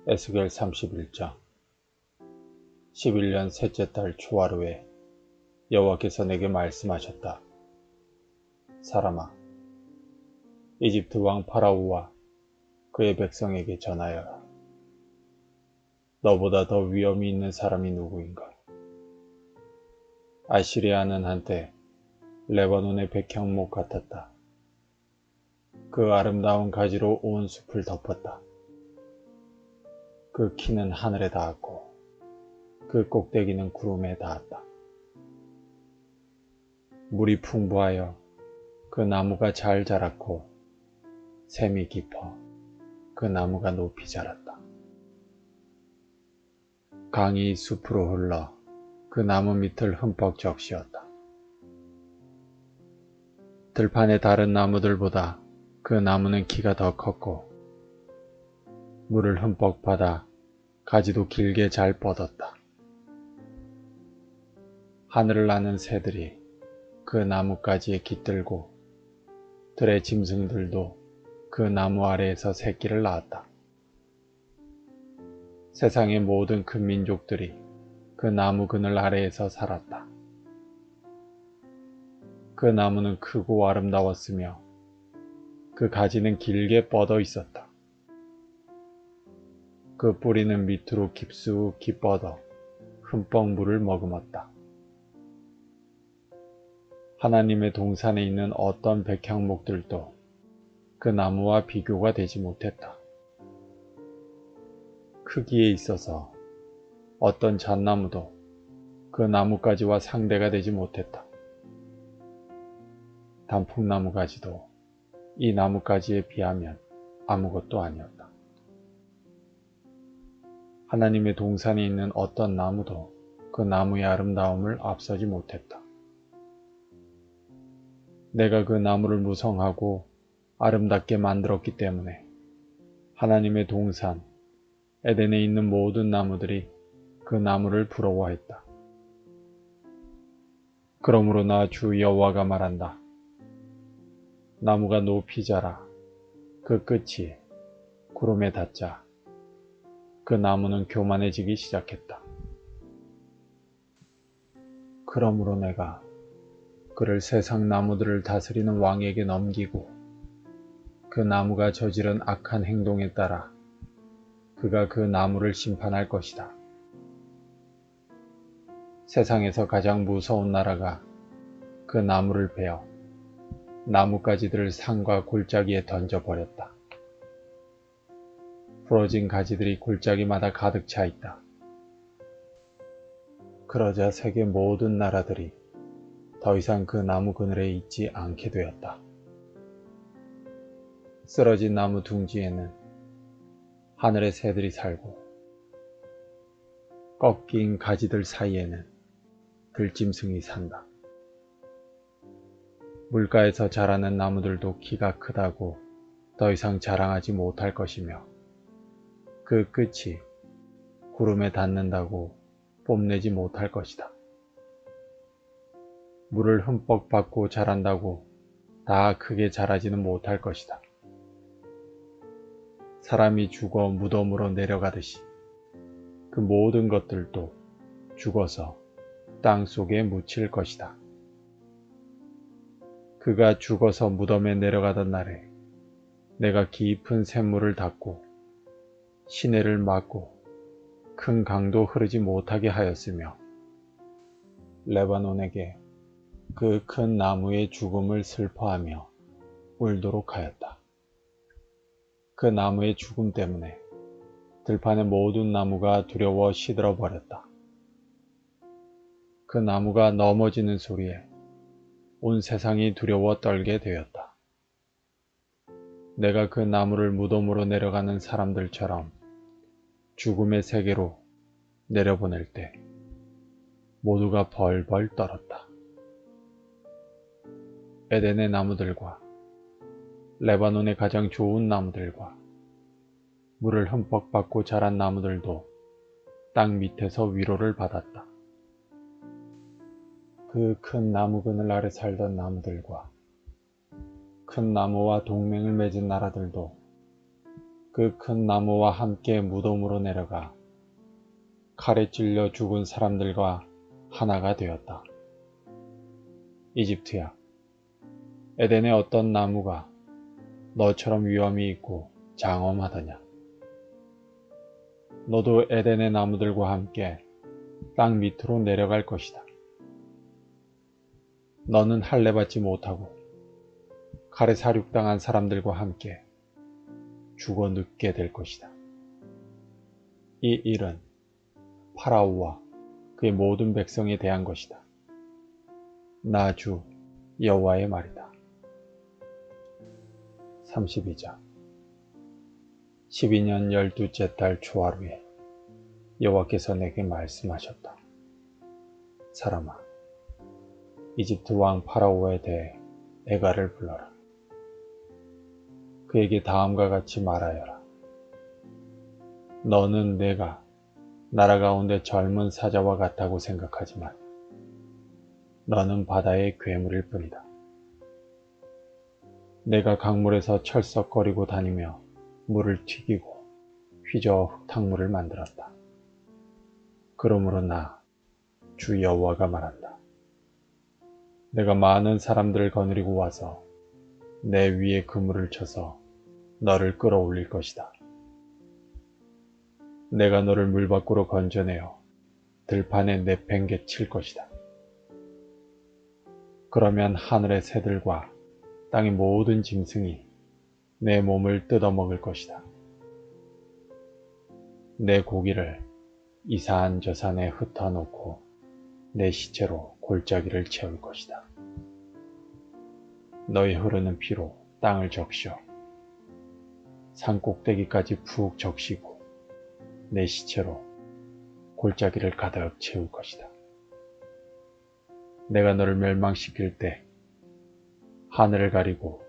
에스겔 31장 11년 셋째 달 초하루에 여호와께서 내게 말씀하셨다. 사람아, 이집트 왕 파라오와 그의 백성에게 전하여라. 너보다 더 위엄이 있는 사람이 누구인가? 아시리아는 한때 레바논의 백향목 같았다. 그 아름다운 가지로 온 숲을 덮었다. 그 키는 하늘에 닿았고 그 꼭대기는 구름에 닿았다. 물이 풍부하여 그 나무가 잘 자랐고 샘이 깊어 그 나무가 높이 자랐다. 강이 숲으로 흘러 그 나무 밑을 흠뻑 적시었다. 들판의 다른 나무들보다 그 나무는 키가 더 컸고 물을 흠뻑 받아 가지도 길게 잘 뻗었다. 하늘을 나는 새들이 그 나뭇가지에 깃들고 들의 짐승들도 그 나무 아래에서 새끼를 낳았다. 세상의 모든 큰 민족들이 그 나무 그늘 아래에서 살았다. 그 나무는 크고 아름다웠으며 그 가지는 길게 뻗어 있었다. 그 뿌리는 밑으로 깊숙이 뻗어 흠뻑 물을 머금었다. 하나님의 동산에 있는 어떤 백향목들도 그 나무와 비교가 되지 못했다. 크기에 있어서 어떤 잣나무도 그 나뭇가지와 상대가 되지 못했다. 단풍나무 가지도 이 나뭇가지에 비하면 아무것도 아니었다. 하나님의 동산에 있는 어떤 나무도 그 나무의 아름다움을 앞서지 못했다. 내가 그 나무를 무성하고 아름답게 만들었기 때문에 하나님의 동산 에덴에 있는 모든 나무들이 그 나무를 부러워했다. 그러므로 나 주 여호와가 말한다. 나무가 높이 자라 그 끝이 구름에 닿자 그 나무는 교만해지기 시작했다. 그러므로 내가 그를 세상 나무들을 다스리는 왕에게 넘기고 그 나무가 저지른 악한 행동에 따라 그가 그 나무를 심판할 것이다. 세상에서 가장 무서운 나라가 그 나무를 베어 나뭇가지들을 산과 골짜기에 던져버렸다. 부러진 가지들이 골짜기마다 가득 차 있다. 그러자 세계 모든 나라들이 더 이상 그 나무 그늘에 있지 않게 되었다. 쓰러진 나무 둥지에는 하늘의 새들이 살고 꺾인 가지들 사이에는 들짐승이 산다. 물가에서 자라는 나무들도 키가 크다고 더 이상 자랑하지 못할 것이며 그 끝이 구름에 닿는다고 뽐내지 못할 것이다. 물을 흠뻑 받고 자란다고 다 크게 자라지는 못할 것이다. 사람이 죽어 무덤으로 내려가듯이 그 모든 것들도 죽어서 땅 속에 묻힐 것이다. 그가 죽어서 무덤에 내려가던 날에 내가 깊은 샘물을 닫고 시내를 막고 큰 강도 흐르지 못하게 하였으며 레바논에게 그 큰 나무의 죽음을 슬퍼하며 울도록 하였다. 그 나무의 죽음 때문에 들판의 모든 나무가 두려워 시들어 버렸다. 그 나무가 넘어지는 소리에 온 세상이 두려워 떨게 되었다. 내가 그 나무를 무덤으로 내려가는 사람들처럼 죽음의 세계로 내려보낼 때 모두가 벌벌 떨었다. 에덴의 나무들과 레바논의 가장 좋은 나무들과 물을 흠뻑 받고 자란 나무들도 땅 밑에서 위로를 받았다. 그 큰 나무 그늘 아래 살던 나무들과 큰 나무와 동맹을 맺은 나라들도 그 큰 나무와 함께 무덤으로 내려가 칼에 찔려 죽은 사람들과 하나가 되었다. 이집트야, 에덴의 어떤 나무가 너처럼 위엄이 있고 장엄하더냐? 너도 에덴의 나무들과 함께 땅 밑으로 내려갈 것이다. 너는 할례받지 못하고 칼에 사륙당한 사람들과 함께 죽어 늙게 될 것이다. 이 일은 파라오와 그의 모든 백성에 대한 것이다. 나 주 여호와의 말이다. 32장 12년 12째 달 초하루에 여호와께서 내게 말씀하셨다. 사람아, 이집트 왕 파라오에 대해 에가를 불러라. 그에게 다음과 같이 말하여라. 너는 내가 나라 가운데 젊은 사자와 같다고 생각하지만 너는 바다의 괴물일 뿐이다. 내가 강물에서 철썩거리고 다니며 물을 튀기고 휘저어 흙탕물을 만들었다. 그러므로 나, 주 여호와가 말한다. 내가 많은 사람들을 거느리고 와서 내 위에 그물을 쳐서 너를 끌어올릴 것이다. 내가 너를 물 밖으로 건져내어 들판에 내팽개 칠 것이다. 그러면 하늘의 새들과 땅의 모든 짐승이 내 몸을 뜯어먹을 것이다. 내 고기를 이 산 저 산에 흩어놓고 내 시체로 골짜기를 채울 것이다. 너희 흐르는 피로 땅을 적셔 산 꼭대기까지 푹 적시고 내 시체로 골짜기를 가득 채울 것이다. 내가 너를 멸망시킬 때 하늘을 가리고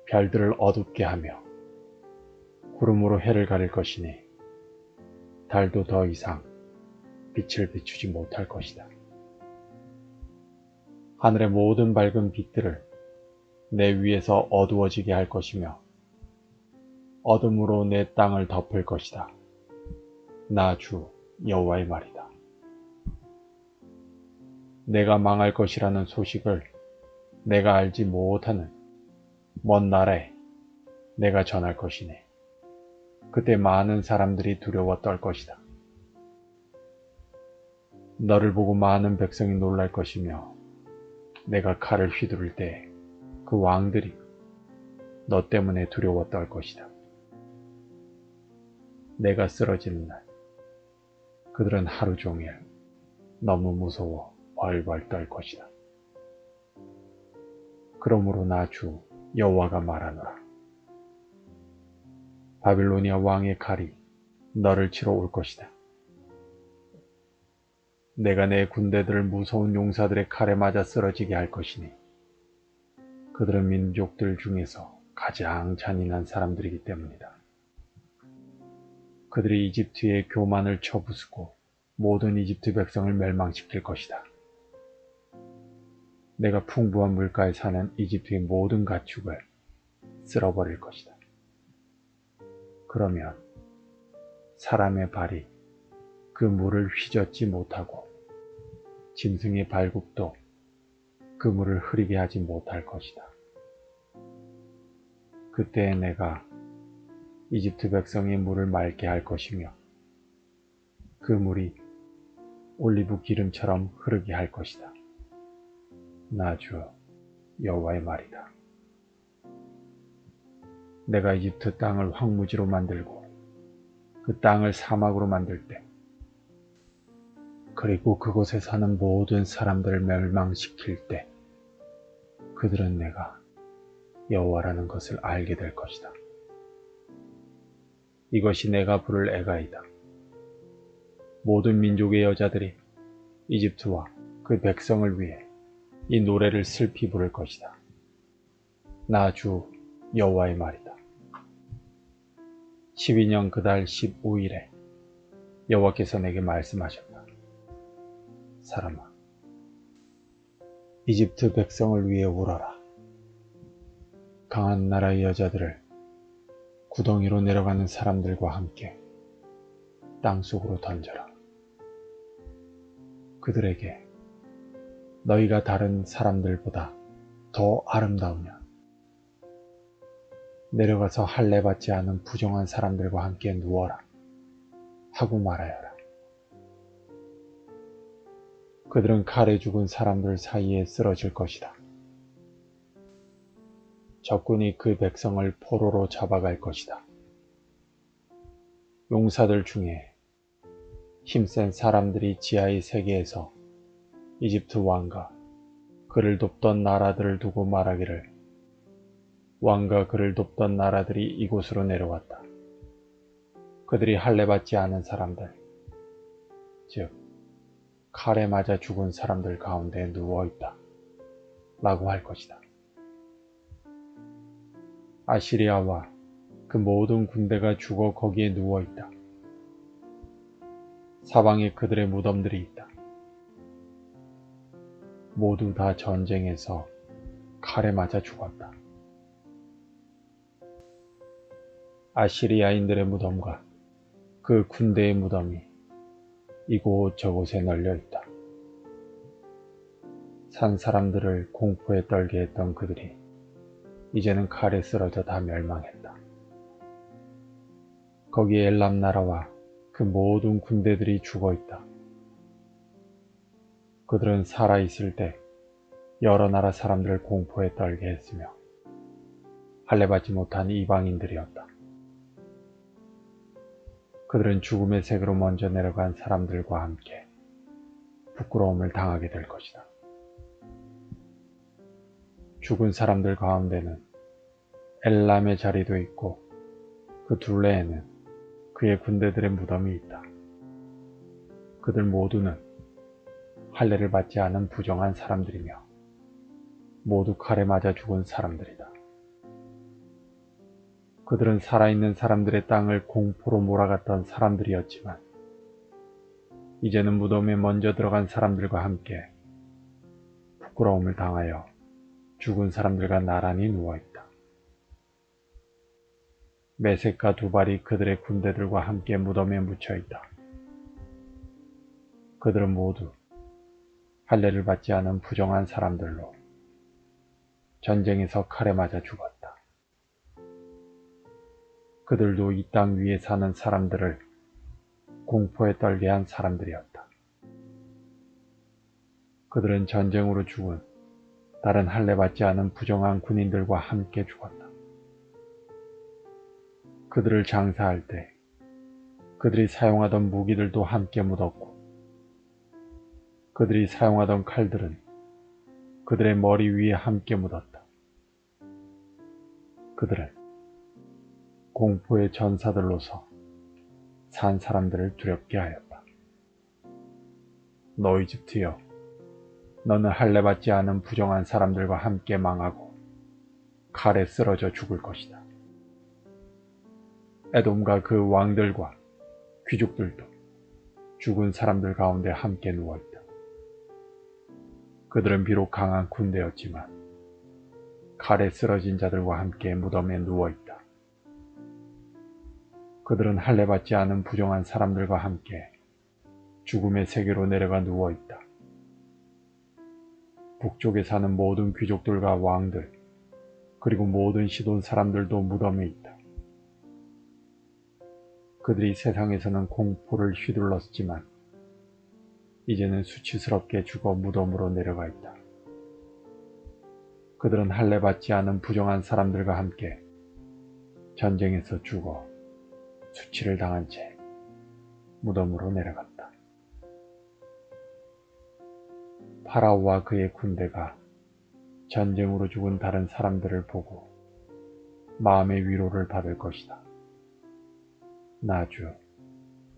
별들을 어둡게 하며 구름으로 해를 가릴 것이니 달도 더 이상 빛을 비추지 못할 것이다. 하늘의 모든 밝은 빛들을 내 위에서 어두워지게 할 것이며 어둠으로 내 땅을 덮을 것이다. 나 주 여호와의 말이다. 내가 망할 것이라는 소식을 내가 알지 못하는 먼 나라에 내가 전할 것이니 그때 많은 사람들이 두려워 떨 것이다. 너를 보고 많은 백성이 놀랄 것이며 내가 칼을 휘두를 때 그 왕들이 너 때문에 두려워 떨 것이다. 내가 쓰러지는 날 그들은 하루 종일 너무 무서워 벌벌 떨 것이다. 그러므로 나 주 여호와가 말하노라. 바빌로니아 왕의 칼이 너를 치러 올 것이다. 내가 내 군대들을 무서운 용사들의 칼에 맞아 쓰러지게 할 것이니 그들은 민족들 중에서 가장 잔인한 사람들이기 때문이다. 그들이 이집트의 교만을 쳐부수고 모든 이집트 백성을 멸망시킬 것이다. 내가 풍부한 물가에 사는 이집트의 모든 가축을 쓸어버릴 것이다. 그러면 사람의 발이 그 물을 휘젓지 못하고 짐승의 발굽도 그 물을 흐리게 하지 못할 것이다. 그때 내가 이집트 백성의 물을 맑게 할 것이며 그 물이 올리브 기름처럼 흐르게 할 것이다. 나 주 여호와의 말이다. 내가 이집트 땅을 황무지로 만들고 그 땅을 사막으로 만들 때 그리고 그곳에 사는 모든 사람들을 멸망시킬 때 그들은 내가 여호와라는 것을 알게 될 것이다. 이것이 내가 부를 애가이다. 모든 민족의 여자들이 이집트와 그 백성을 위해 이 노래를 슬피 부를 것이다. 나 주 여호와의 말이다. 12년 그달 15일에 여호와께서 내게 말씀하셨다. 사람아, 이집트 백성을 위해 울어라. 강한 나라의 여자들을 구덩이로 내려가는 사람들과 함께 땅속으로 던져라. 그들에게 너희가 다른 사람들보다 더 아름다우냐? 내려가서 할례받지 않은 부정한 사람들과 함께 누워라 하고 말하여라. 그들은 칼에 죽은 사람들 사이에 쓰러질 것이다. 적군이 그 백성을 포로로 잡아갈 것이다. 용사들 중에 힘센 사람들이 지하의 세계에서 이집트 왕과 그를 돕던 나라들을 두고 말하기를 왕과 그를 돕던 나라들이 이곳으로 내려왔다. 그들이 할례받지 않은 사람들, 즉 칼에 맞아 죽은 사람들 가운데 누워있다 라고 할 것이다. 아시리아와 그 모든 군대가 죽어 거기에 누워있다. 사방에 그들의 무덤들이 있다. 모두 다 전쟁에서 칼에 맞아 죽었다. 아시리아인들의 무덤과 그 군대의 무덤이 이곳저곳에 널려 있다. 산 사람들을 공포에 떨게 했던 그들이 이제는 칼에 쓰러져 다 멸망했다. 거기에 엘람 나라와 그 모든 군대들이 죽어 있다. 그들은 살아있을 때 여러 나라 사람들을 공포에 떨게 했으며 할례받지 못한 이방인들이었다. 그들은 죽음의 세계로 먼저 내려간 사람들과 함께 부끄러움을 당하게 될 것이다. 죽은 사람들 가운데는 엘람의 자리도 있고 그 둘레에는 그의 군대들의 무덤이 있다. 그들 모두는 할례를 받지 않은 부정한 사람들이며 모두 칼에 맞아 죽은 사람들이다. 그들은 살아있는 사람들의 땅을 공포로 몰아갔던 사람들이었지만 이제는 무덤에 먼저 들어간 사람들과 함께 부끄러움을 당하여 죽은 사람들과 나란히 누워있다. 메섹과 두발이 그들의 군대들과 함께 무덤에 묻혀있다. 그들은 모두 할례를 받지 않은 부정한 사람들로 전쟁에서 칼에 맞아 죽었다. 그들도 이 땅 위에 사는 사람들을 공포에 떨게 한 사람들이었다. 그들은 전쟁으로 죽은 다른 할례받지 않은 부정한 군인들과 함께 죽었다. 그들을 장사할 때 그들이 사용하던 무기들도 함께 묻었고 그들이 사용하던 칼들은 그들의 머리 위에 함께 묻었다. 그들은 공포의 전사들로서 산 사람들을 두렵게 하였다. 너 이집트여, 너는 할례받지 않은 부정한 사람들과 함께 망하고 칼에 쓰러져 죽을 것이다. 에돔과 그 왕들과 귀족들도 죽은 사람들 가운데 함께 누워있다. 그들은 비록 강한 군대였지만 칼에 쓰러진 자들과 함께 무덤에 누워있다. 그들은 할례받지 않은 부정한 사람들과 함께 죽음의 세계로 내려가 누워있다. 북쪽에 사는 모든 귀족들과 왕들, 그리고 모든 시돈 사람들도 무덤에 있다. 그들이 세상에서는 공포를 휘둘렀지만 이제는 수치스럽게 죽어 무덤으로 내려가 있다. 그들은 할례받지 않은 부정한 사람들과 함께 전쟁에서 죽어 수치를 당한 채 무덤으로 내려갔다. 파라오와 그의 군대가 전쟁으로 죽은 다른 사람들을 보고 마음의 위로를 받을 것이다. 나 주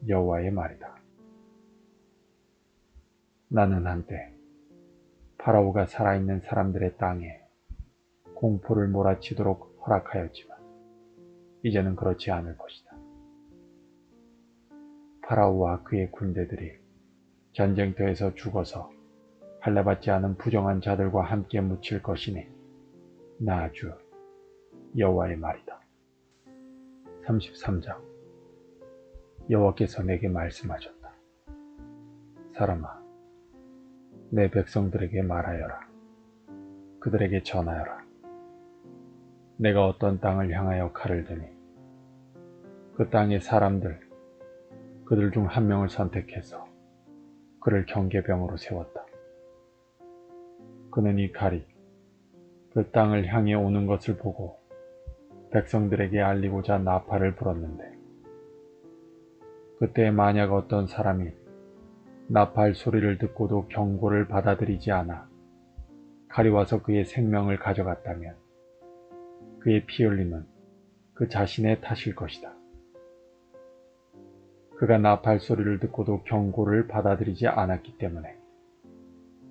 여호와의 말이다. 나는 한때 파라오가 살아있는 사람들의 땅에 공포를 몰아치도록 허락하였지만 이제는 그렇지 않을 것이다. 파라오와 그의 군대들이 전쟁터에서 죽어서 할례받지 않은 부정한 자들과 함께 묻힐 것이니 나 주 여호와의 말이다. 33장. 여호와께서 내게 말씀하셨다. 사람아, 내 백성들에게 말하여라. 그들에게 전하여라. 내가 어떤 땅을 향하여 칼을 드니 그 땅의 사람들, 그들 중 한 명을 선택해서 그를 경계병으로 세웠다. 그는 이 칼이 그 땅을 향해 오는 것을 보고 백성들에게 알리고자 나팔을 불었는데, 그때 만약 어떤 사람이 나팔 소리를 듣고도 경고를 받아들이지 않아 칼이 와서 그의 생명을 가져갔다면 그의 피 흘림은 그 자신의 탓일 것이다. 그가 나팔 소리를 듣고도 경고를 받아들이지 않았기 때문에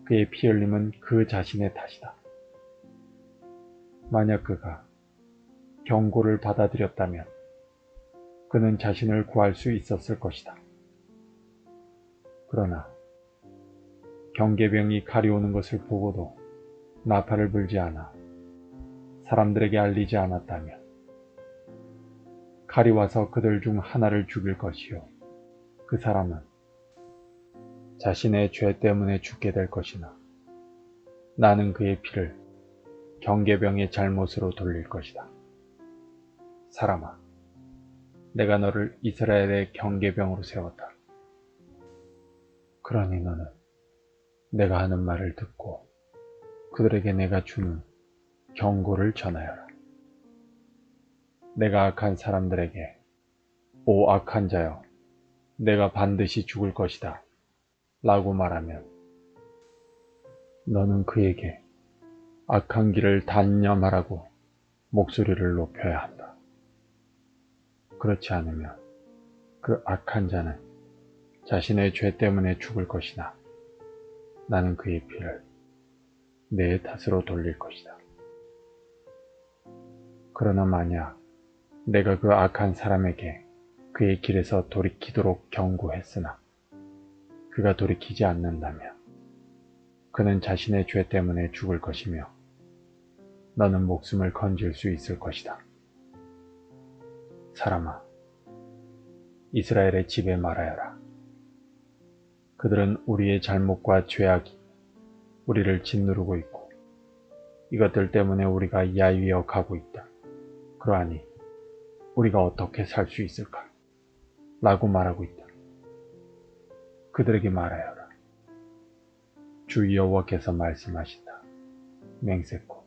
그의 피 흘림은 그 자신의 탓이다. 만약 그가 경고를 받아들였다면 그는 자신을 구할 수 있었을 것이다. 그러나 경계병이 칼이 오는 것을 보고도 나팔을 불지 않아 사람들에게 알리지 않았다면 칼이 와서 그들 중 하나를 죽일 것이요, 그 사람은 자신의 죄 때문에 죽게 될 것이나 나는 그의 피를 경계병의 잘못으로 돌릴 것이다. 사람아, 내가 너를 이스라엘의 경계병으로 세웠다. 그러니 너는 내가 하는 말을 듣고 그들에게 내가 주는 경고를 전하여라. 내가 악한 사람들에게, 오 악한 자여, 내가 반드시 죽을 것이다 라고 말하면 너는 그에게 악한 길을 단념하라고 목소리를 높여야 한다. 그렇지 않으면 그 악한 자는 자신의 죄 때문에 죽을 것이나 나는 그의 피를 내 탓으로 돌릴 것이다. 그러나 만약 내가 그 악한 사람에게 그의 길에서 돌이키도록 경고했으나 그가 돌이키지 않는다면 그는 자신의 죄 때문에 죽을 것이며 너는 목숨을 건질 수 있을 것이다. 사람아, 이스라엘의 집에 말하여라. 그들은 우리의 잘못과 죄악이 우리를 짓누르고 있고 이것들 때문에 우리가 야위어 가고 있다. 그러하니 우리가 어떻게 살 수 있을까? 라고 말하고 있다. 그들에게 말하여라. 주 여호와께서 말씀하신다. 맹세코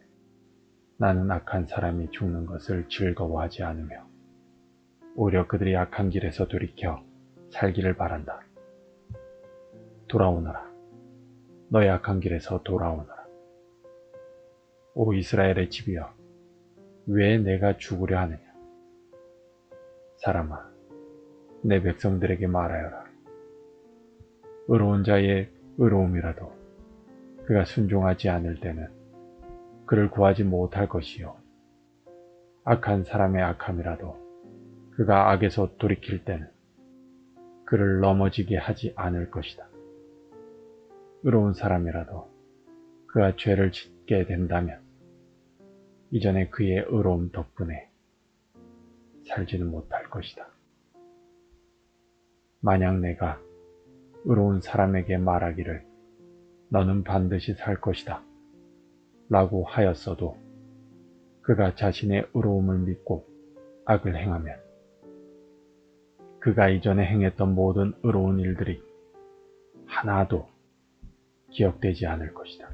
나는 악한 사람이 죽는 것을 즐거워하지 않으며 오히려 그들이 악한 길에서 돌이켜 살기를 바란다. 돌아오너라. 너의 악한 길에서 돌아오너라. 오 이스라엘의 집이여, 왜 내가 죽으려 하느냐? 사람아, 내 백성들에게 말하여라. 의로운 자의 의로움이라도 그가 순종하지 않을 때는 그를 구하지 못할 것이요, 악한 사람의 악함이라도 그가 악에서 돌이킬 때는 그를 넘어지게 하지 않을 것이다. 의로운 사람이라도 그가 죄를 짓게 된다면 이전에 그의 의로움 덕분에 살지는 못할 것이다. 만약 내가 의로운 사람에게 말하기를 너는 반드시 살 것이다 라고 하였어도 그가 자신의 의로움을 믿고 악을 행하면 그가 이전에 행했던 모든 의로운 일들이 하나도 기억되지 않을 것이다.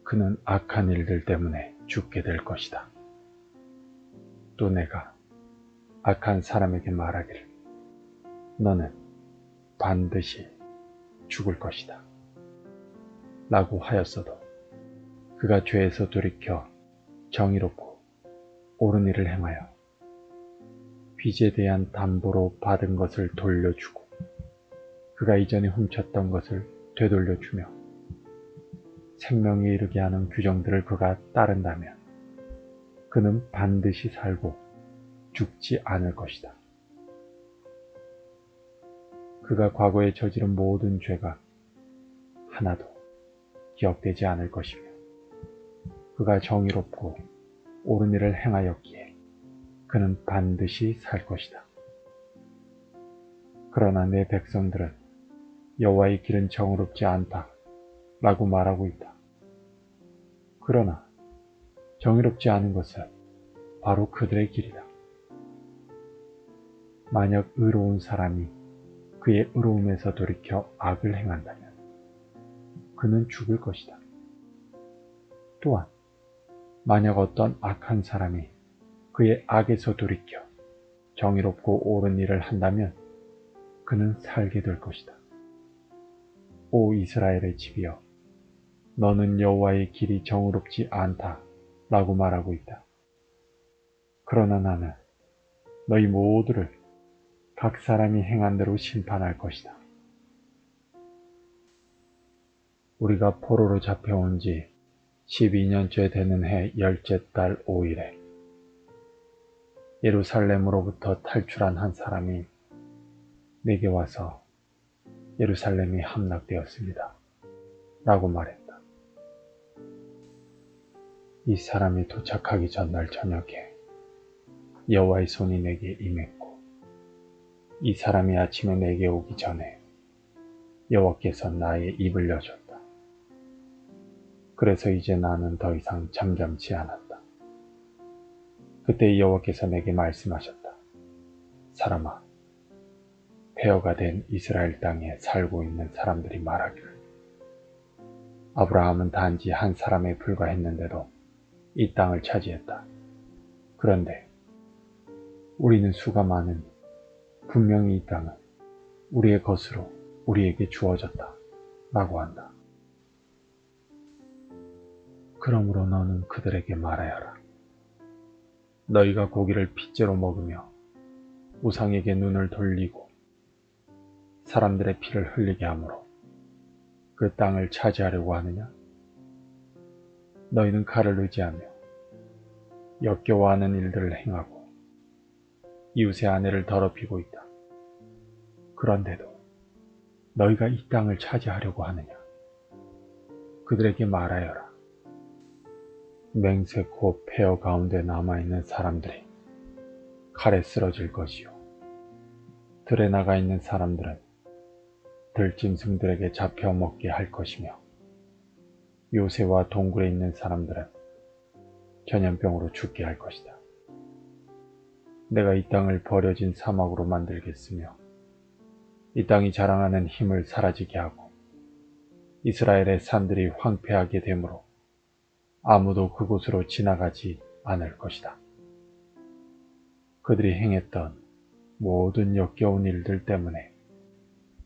그는 악한 일들 때문에 죽게 될 것이다. 또 내가 악한 사람에게 말하기를 너는 반드시 죽을 것이다 라고 하였어도 그가 죄에서 돌이켜 정의롭고 옳은 일을 행하여 빚에 대한 담보로 받은 것을 돌려주고 그가 이전에 훔쳤던 것을 되돌려주며 생명에 이르게 하는 규정들을 그가 따른다면 그는 반드시 살고 죽지 않을 것이다. 그가 과거에 저지른 모든 죄가 하나도 기억되지 않을 것이며 그가 정의롭고 옳은 일을 행하였기에 그는 반드시 살 것이다. 그러나 내 백성들은 여호와의 길은 정의롭지 않다 라고 말하고 있다. 그러나 정의롭지 않은 것은 바로 그들의 길이다. 만약 의로운 사람이 그의 의로움에서 돌이켜 악을 행한다면 그는 죽을 것이다. 또한 만약 어떤 악한 사람이 그의 악에서 돌이켜 정의롭고 옳은 일을 한다면 그는 살게 될 것이다. 오 이스라엘의 집이여, 너는 여호와의 길이 정의롭지 않다 라고 말하고 있다. 그러나 나는 너희 모두를 각 사람이 행한 대로 심판할 것이다. 우리가 포로로 잡혀온 지 12년째 되는 해 10째 달 5일에 예루살렘으로부터 탈출한 한 사람이 내게 와서 예루살렘이 함락되었습니다 라고 말했다. 이 사람이 도착하기 전날 저녁에 여호와의 손이 내게 임했고, 이 사람이 아침에 내게 오기 전에 여호와께서 나의 입을 여셨다. 그래서 이제 나는 더 이상 잠잠치 않았다. 그때 여호와께서 내게 말씀하셨다. 사람아, 폐허가 된 이스라엘 땅에 살고 있는 사람들이 말하기를, 아브라함은 단지 한 사람에 불과했는데도 이 땅을 차지했다. 그런데 우리는 수가 많으니 분명히 이 땅은 우리의 것으로 우리에게 주어졌다 라고 한다. 그러므로 너는 그들에게 말하여라. 너희가 고기를 핏째로 먹으며 우상에게 눈을 돌리고 사람들의 피를 흘리게 함으로 그 땅을 차지하려고 하느냐? 너희는 칼을 의지하며 역겨워하는 일들을 행하고 이웃의 아내를 더럽히고 있다. 그런데도 너희가 이 땅을 차지하려고 하느냐? 그들에게 말하여라. 맹세 곧 폐허 가운데 남아있는 사람들이 칼에 쓰러질 것이요, 들에 나가 있는 사람들은 들짐승들에게 잡혀 먹게 할 것이며, 요새와 동굴에 있는 사람들은 전염병으로 죽게 할 것이다. 내가 이 땅을 버려진 사막으로 만들겠으며 이 땅이 자랑하는 힘을 사라지게 하고 이스라엘의 산들이 황폐하게 되므로 아무도 그곳으로 지나가지 않을 것이다. 그들이 행했던 모든 역겨운 일들 때문에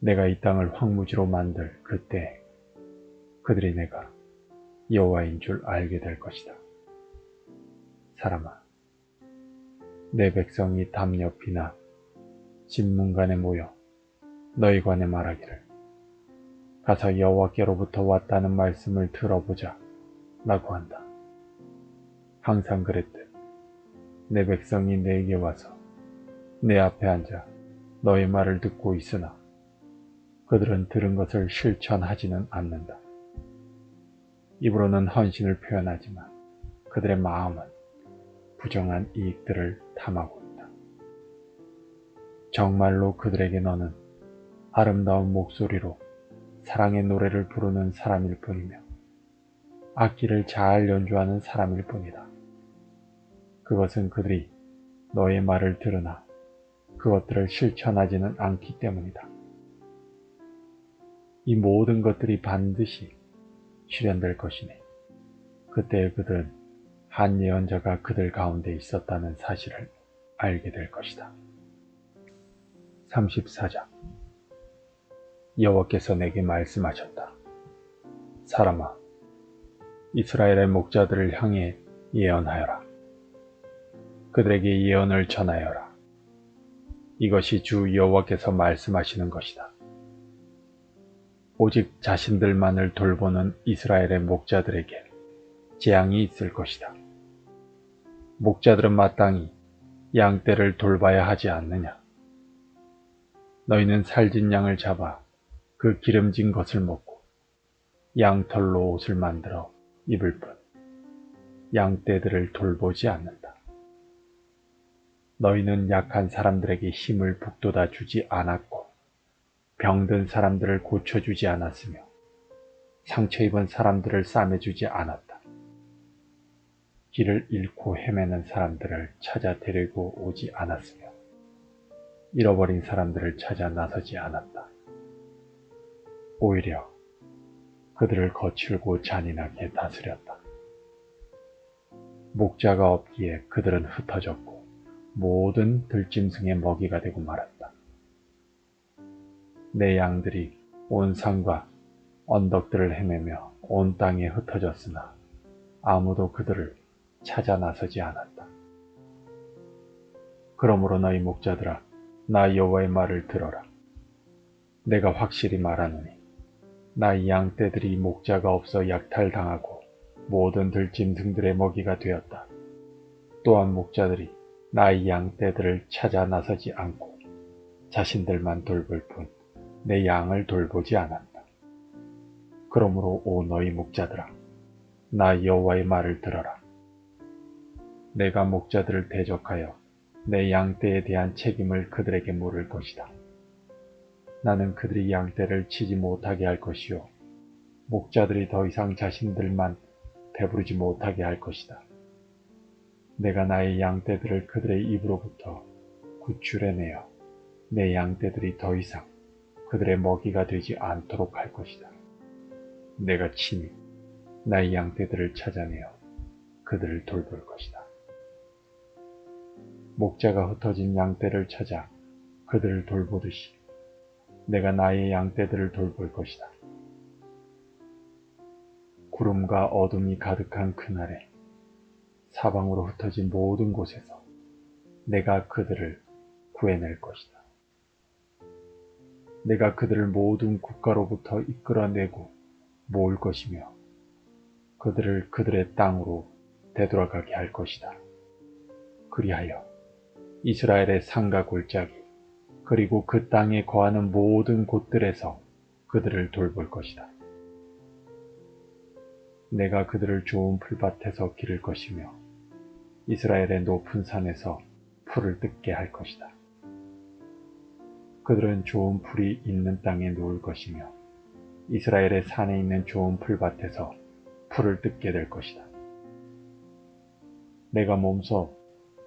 내가 이 땅을 황무지로 만들 그때 그들이 내가 여호와인 줄 알게 될 것이다. 사람아, 내 백성이 담 옆이나 진문간에 모여 너희 관에 말하기를, 가서 여호와께로부터 왔다는 말씀을 들어보자 라고 한다. 항상 그랬듯 내 백성이 내게 와서 내 앞에 앉아 너의 말을 듣고 있으나 그들은 들은 것을 실천하지는 않는다. 입으로는 헌신을 표현하지만 그들의 마음은 부정한 이익들을 탐하고 있다. 정말로 그들에게 너는 아름다운 목소리로 사랑의 노래를 부르는 사람일 뿐이며 악기를 잘 연주하는 사람일 뿐이다. 그것은 그들이 너의 말을 들으나 그것들을 실천하지는 않기 때문이다. 이 모든 것들이 반드시 실현될 것이니 그때 그들은 한 예언자가 그들 가운데 있었다는 사실을 알게 될 것이다. 34장. 여호와께서 내게 말씀하셨다. 사람아, 이스라엘의 목자들을 향해 예언하여라. 그들에게 예언을 전하여라. 이것이 주 여호와께서 말씀하시는 것이다. 오직 자신들만을 돌보는 이스라엘의 목자들에게 재앙이 있을 것이다. 목자들은 마땅히 양떼를 돌봐야 하지 않느냐? 너희는 살진 양을 잡아 그 기름진 것을 먹고 양털로 옷을 만들어 입을 뿐 양떼들을 돌보지 않는다. 너희는 약한 사람들에게 힘을 북돋아 주지 않았고 병든 사람들을 고쳐주지 않았으며 상처 입은 사람들을 싸매주지 않았다. 길을 잃고 헤매는 사람들을 찾아 데리고 오지 않았으며 잃어버린 사람들을 찾아 나서지 않았다. 오히려 그들을 거칠고 잔인하게 다스렸다. 목자가 없기에 그들은 흩어졌고 모든 들짐승의 먹이가 되고 말았다. 내 양들이 온 산과 언덕들을 헤매며 온 땅에 흩어졌으나 아무도 그들을 찾아 나서지 않았다. 그러므로 너희 목자들아, 나 여호와의 말을 들어라. 내가 확실히 말하노니 나의 양떼들이 목자가 없어 약탈당하고 모든 들짐승들의 먹이가 되었다. 또한 목자들이 나의 양떼들을 찾아 나서지 않고 자신들만 돌볼 뿐 내 양을 돌보지 않았다. 그러므로 오 너희 목자들아, 나 여호와의 말을 들어라. 내가 목자들을 대적하여 내 양떼에 대한 책임을 그들에게 물을 것이다. 나는 그들이 양떼를 치지 못하게 할 것이요 목자들이 더 이상 자신들만 배부르지 못하게 할 것이다. 내가 나의 양떼들을 그들의 입으로부터 구출해내어 내 양떼들이 더 이상 그들의 먹이가 되지 않도록 할 것이다. 내가 친히 나의 양떼들을 찾아내어 그들을 돌볼 것이다. 목자가 흩어진 양떼를 찾아 그들을 돌보듯이 내가 나의 양떼들을 돌볼 것이다. 구름과 어둠이 가득한 그날에 사방으로 흩어진 모든 곳에서 내가 그들을 구해낼 것이다. 내가 그들을 모든 국가로부터 이끌어내고 모을 것이며 그들을 그들의 땅으로 되돌아가게 할 것이다. 그리하여 이스라엘의 산과 골짜기 그리고 그 땅에 거하는 모든 곳들에서 그들을 돌볼 것이다. 내가 그들을 좋은 풀밭에서 기를 것이며 이스라엘의 높은 산에서 풀을 뜯게 할 것이다. 그들은 좋은 풀이 있는 땅에 누울 것이며 이스라엘의 산에 있는 좋은 풀밭에서 풀을 뜯게 될 것이다. 내가 몸소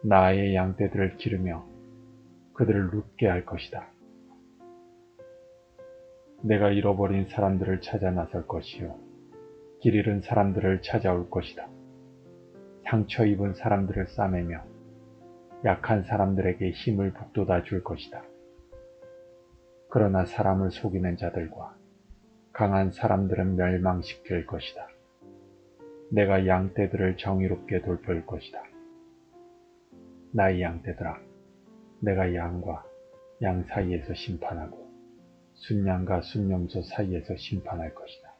나의 양떼들을 기르며 그들을 눕게 할 것이다. 내가 잃어버린 사람들을 찾아 나설 것이요 길 잃은 사람들을 찾아올 것이다. 상처 입은 사람들을 싸매며 약한 사람들에게 힘을 북돋아 줄 것이다. 그러나 사람을 속이는 자들과 강한 사람들은 멸망시킬 것이다. 내가 양떼들을 정의롭게 돌볼 것이다. 나의 양떼들아, 내가 양과 양 사이에서 심판하고 순양과 순염소 사이에서 심판할 것이다.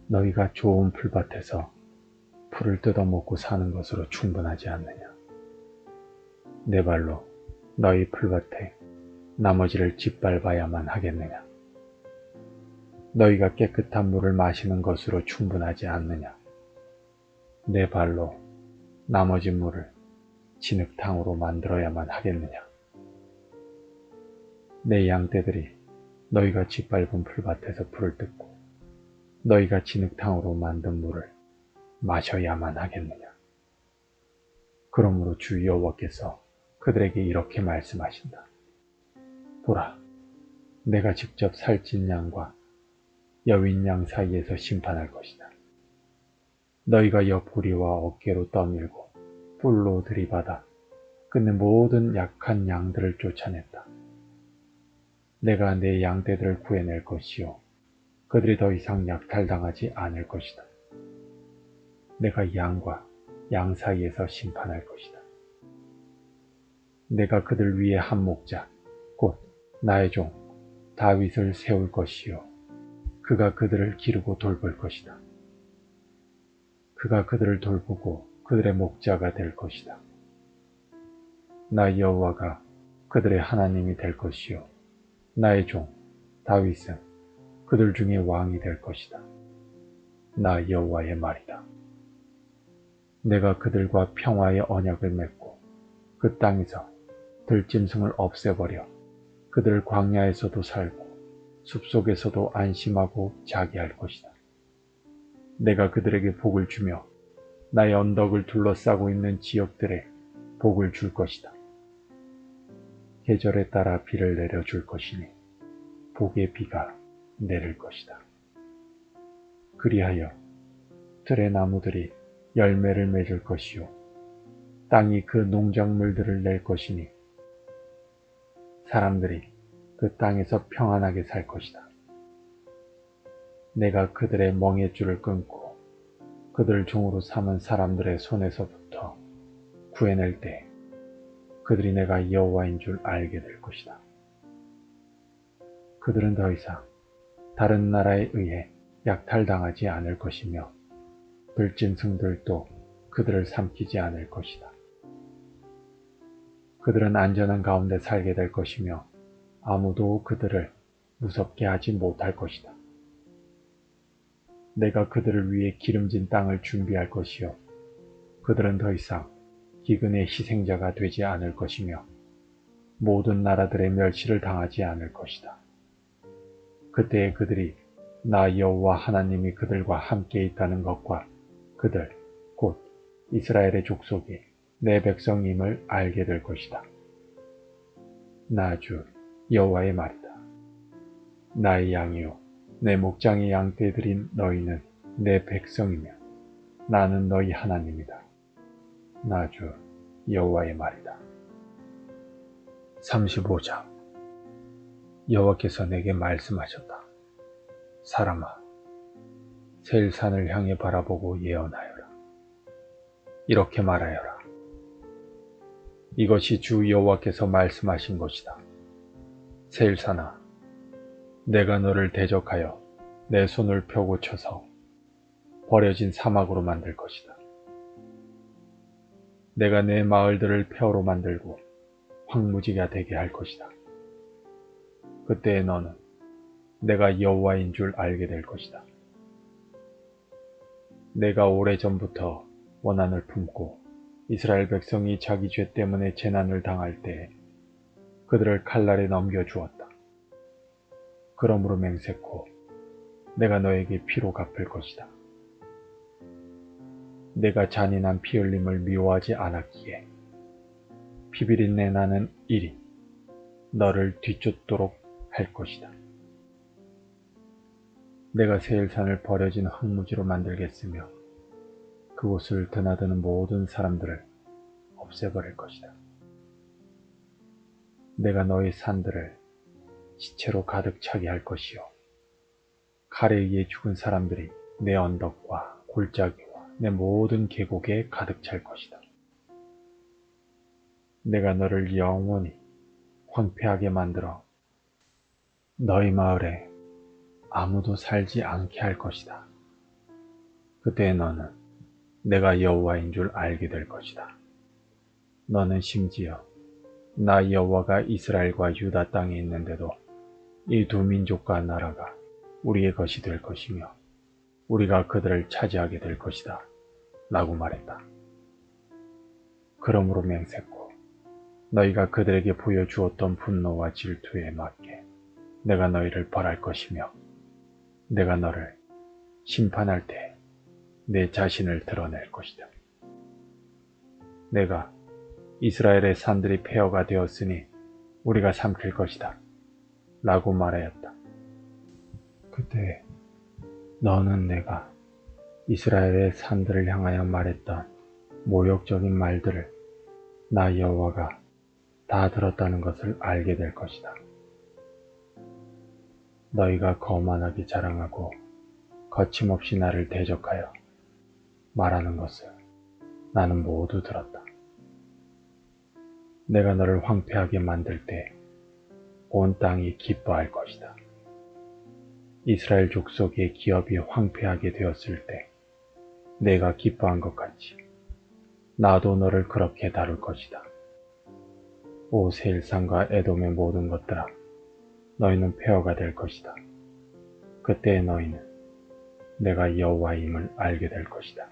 너희가 좋은 풀밭에서 풀을 뜯어먹고 사는 것으로 충분하지 않느냐? 내 발로 너희 풀밭에 나머지를 짓밟아야만 하겠느냐? 너희가 깨끗한 물을 마시는 것으로 충분하지 않느냐? 내 발로 나머지 물을 진흙탕으로 만들어야만 하겠느냐? 내 양떼들이 너희가 짓밟은 풀밭에서 풀을 뜯고 너희가 진흙탕으로 만든 물을 마셔야만 하겠느냐? 그러므로 주 여호와께서 그들에게 이렇게 말씀하신다. 보라, 내가 직접 살찐 양과 여윈 양 사이에서 심판할 것이다. 너희가 옆구리와 어깨로 떠밀고 뿔로 들이받아 끝내 모든 약한 양들을 쫓아냈다. 내가 내 양떼들을 구해낼 것이요 그들이 더 이상 약탈당하지 않을 것이다. 내가 양과 양 사이에서 심판할 것이다. 내가 그들 위에 한 목자, 곧 나의 종 다윗을 세울 것이요 그가 그들을 기르고 돌볼 것이다. 그가 그들을 돌보고 그들의 목자가 될 것이다. 나 여호와가 그들의 하나님이 될 것이요 나의 종 다윗은 그들 중에 왕이 될 것이다. 나 여호와의 말이다. 내가 그들과 평화의 언약을 맺고 그 땅에서 들짐승을 없애버려 그들 광야에서도 살고 숲속에서도 안심하고 자기 할 것이다. 내가 그들에게 복을 주며 나의 언덕을 둘러싸고 있는 지역들에 복을 줄 것이다. 계절에 따라 비를 내려줄 것이니 복의 비가 내릴 것이다. 그리하여 들의 나무들이 열매를 맺을 것이요 땅이 그 농작물들을 낼 것이니 사람들이 그 땅에서 평안하게 살 것이다. 내가 그들의 멍에줄을 끊고 그들 종으로 삼은 사람들의 손에서부터 구해낼 때 그들이 내가 여호와인 줄 알게 될 것이다. 그들은 더 이상 다른 나라에 의해 약탈당하지 않을 것이며 들짐승들도 그들을 삼키지 않을 것이다. 그들은 안전한 가운데 살게 될 것이며 아무도 그들을 무섭게 하지 못할 것이다. 내가 그들을 위해 기름진 땅을 준비할 것이요 그들은 더 이상 기근의 희생자가 되지 않을 것이며 모든 나라들의 멸시를 당하지 않을 것이다. 그때에 그들이 나 여호와 하나님이 그들과 함께 있다는 것과 그들 곧 이스라엘의 족속이 내 백성임을 알게 될 것이다. 나 주 여호와의 말이다. 나의 양이요 내 목장의 양떼들인 너희는 내 백성이며 나는 너희 하나님이다. 나 주 여호와의 말이다. 35장 여호와께서 내게 말씀하셨다. 사람아, 세일산을 향해 바라보고 예언하여라. 이렇게 말하여라. 이것이 주 여호와께서 말씀하신 것이다. 세일산아, 내가 너를 대적하여 내 손을 펴고 쳐서 버려진 사막으로 만들 것이다. 내가 내 마을들을 폐허로 만들고 황무지가 되게 할 것이다. 그때에 너는 내가 여호와인 줄 알게 될 것이다. 내가 오래전부터 원한을 품고 이스라엘 백성이 자기 죄 때문에 재난을 당할 때에 그들을 칼날에 넘겨주었다. 그러므로 맹세코 내가 너에게 피로 갚을 것이다. 내가 잔인한 피 흘림을 미워하지 않았기에 피비린내 나는 일이 너를 뒤쫓도록 할 것이다. 내가 세일산을 버려진 황무지로 만들겠으며 그곳을 드나드는 모든 사람들을 없애버릴 것이다. 내가 너희 산들을 시체로 가득 차게 할 것이요 칼에 의해 죽은 사람들이 내 언덕과 골짜기와 내 모든 계곡에 가득 찰 것이다. 내가 너를 영원히 황폐하게 만들어 너희 마을에 아무도 살지 않게 할 것이다. 그때 너는 내가 여호와인 줄 알게 될 것이다. 너는 심지어 나 여호와가 이스라엘과 유다 땅에 있는데도 이 두 민족과 나라가 우리의 것이 될 것이며 우리가 그들을 차지하게 될 것이다 라고 말했다. 그러므로 맹세코 너희가 그들에게 보여주었던 분노와 질투에 맞게 내가 너희를 벌할 것이며 내가 너를 심판할 때 내 자신을 드러낼 것이다. 내가 이스라엘의 산들이 폐허가 되었으니 우리가 삼킬 것이다 라고 말하였다. 그때 너는 내가 이스라엘의 산들을 향하여 말했던 모욕적인 말들을 나 여호와가 다 들었다는 것을 알게 될 것이다. 너희가 거만하게 자랑하고 거침없이 나를 대적하여 말하는 것을 나는 모두 들었다. 내가 너를 황폐하게 만들 때 온 땅이 기뻐할 것이다. 이스라엘 족속의 기업이 황폐하게 되었을 때 내가 기뻐한 것 같이 나도 너를 그렇게 다룰 것이다. 오 세일산과 에돔의 모든 것들아, 너희는 폐허가 될 것이다. 그때에 너희는 내가 여호와임을 알게 될 것이다.